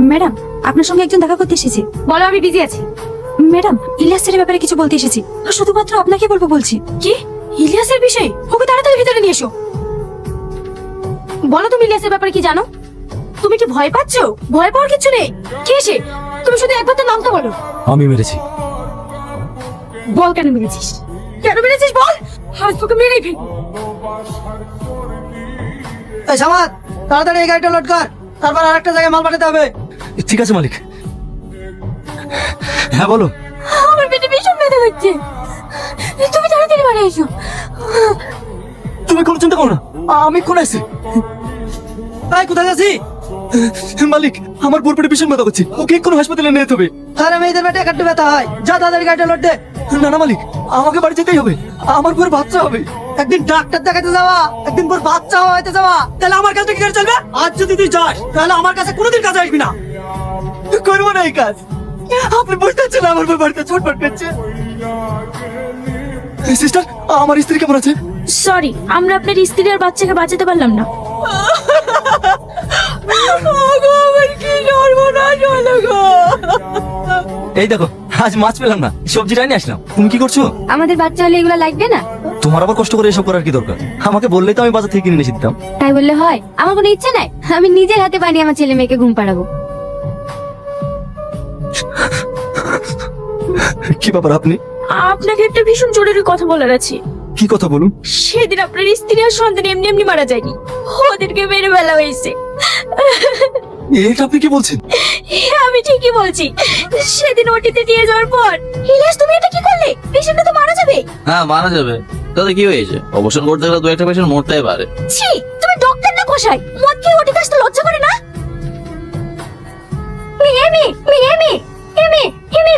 Madam, আপনার সঙ্গে একজন দেখা করতে এসেছে। বলো, আমি বিজি আছি। ম্যাডাম, ইলিয়াসের ব্যাপারে কিছু বলতে এসেছি। শুধুমাত্র আপনাকে বলবো বলছি। কি? ইলিয়াসের বিষয়? ওকে তাড়াতাড়ি ভিতরে নিয়ে এসো। বলো, তুমি ইলিয়াসের ব্যাপারে কি জানো? তুমি কি ভয় পাচ্ছো? ভয় পাওয়ার কিছু নেই। কে সে? তুমি শুধু একবার তার নামটা বলো। আমি মেরেছি। বল, কেন মেরেছিস? কেন মেরেছিস বল, আজ তোকে মেরেই ফেলবো। এই সামাদ, তাড়াতাড়ি এই গাড়িটা লোড কর, তারপর আরেকটা জায়গায় মাল পাঠাতে হবে। ঠিক আছে মালিক। হ্যাঁ বলো। আমার পেটে ভীষণ ব্যথা হচ্ছে, তুমি তাড়াতাড়ি বাড়ি এসো। তুমি কোনো চিন্তা করো না, আমি কোন আছি। এই কোথায় যাচ্ছি? মালিক, আমার বোর পেটে ভীষণ ব্যথা করছে, ওকে এক্ষুনি হাসপাতালে নিয়ে যেতে হবে। আরে মেয়েদের পেটে একটু ব্যথা হয়, যা তাড়াতাড়ি গাড়িটা লোড দে। না না মালিক, আমাকে বাড়ি যেতেই হবে, আমার বোর বাচ্চা হবে। একদিন ডাক্তার দেখাতে যাওয়া, একদিন পর বাচ্চা হইতে যাওয়া, তাহলে আমার কাছে কি করে চলবে? আজ যদি তুই যাস তাহলে আমার কাছে কোনোদিন কাজে আসবি না। করবো না এই কাজ। আপনি বুঝতে পারছেন না, আমার বোর বাড়িতে ছটফট করছে। সিস্টার, আমার স্ত্রী কেমন আছে? সরি, আমরা আপনার স্ত্রী আর বাচ্চাকে বাঁচাতে পারলাম না। এই দেখো, আজ মাছ পেলাম না, সবজিটা নিয়ে আসলাম। তুমি কি করছো? আমাদের বাচ্চা হলে এগুলো লাগবে না। তোমার আবার কষ্ট করে এসব করার কি দরকার? আমাকে বললেই তো আমি বাজার থেকে কিনে এনে দিতাম। তাই বললে হয়? আমার কোনো ইচ্ছে নাই, আমি নিজের হাতে বানিয়ে আমার ছেলে মেয়েকে ঘুম পাড়াবো। কি ব্যাপার আপনি? আপনাকে একটা ভীষণ জরুরি কথা বলার আছে। কি কথা বলুন? সেদিন আপনার স্ত্রী আর সন্তান এমনি এমনি মারা যায়নি, ওদেরকে মেরে ফেলা হয়েছে। এটা আপনি কি বলছেন? আমি ঠিকই বলছি। সেদিন ওটিতে দিয়ে যাওয়ার পর, ইলিয়াস তুমি এটা কি করলে? পেশেন্টটা তো মারা যাবে। হ্যাঁ, মারা যাবে। তাতে কি হয়েছে? অপারেশন করতে গেলে দু একটা পেশেন্ট মরতেই পারে। ছি, তুমি ডক্টর না কষাই, মদ খেয়ে ওটি কাজটা লজ্জা করে না?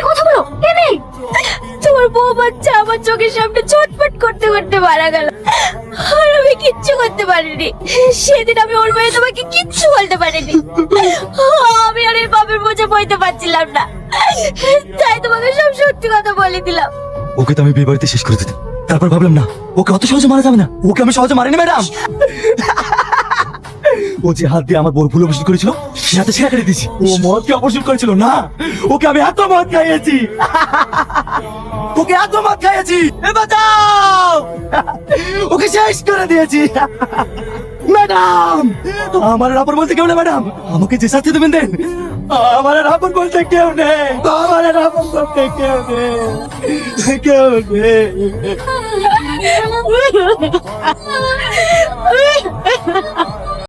কথা বলো। তোমার বউ বাচ্চা আমার চোখের সামনে ছটফট করতে করতে মারা গেল, আর আমি কিচ্ছু করতে পারিনি। সেদিন আমি ওর ভাই তোমাকে কিচ্ছু বলতে পারিনি। আমি আর এই বাপের বোঝা বইতে পারছিলাম না, তাই তোমাকে সব সত্যি কথা বলে দিলাম। ওকে তো আমি বিয়ে বাড়িতে শেষ করে দিতাম, তারপর ভাবলাম না, ওকে অত সহজে মারা যাবে না। ওকে আমি সহজে মারিনি ম্যাডাম। ও যে হাত দিয়ে আমার বড় ভুল অপারেশন করেছিল, সে হাতে ছেঁড়া কেটে দিয়েছি। ও মদকে অপারেশন করেছিল না, ওকে আমি এত মদ খাইয়েছি, ওকে এত মদ খাইয়েছি, এ বাঁচাও, ওকে শেষ করে দিয়েছি। ম্যাডাম, আমার রাপর বলতে কেউ নেই ম্যাডাম, আমাকে যে শাস্তি দেবেন দেন। আমার রাপর বলতে কেউ নেই, আমার রাপর বলতে কেউ নেই, কেউ নেই।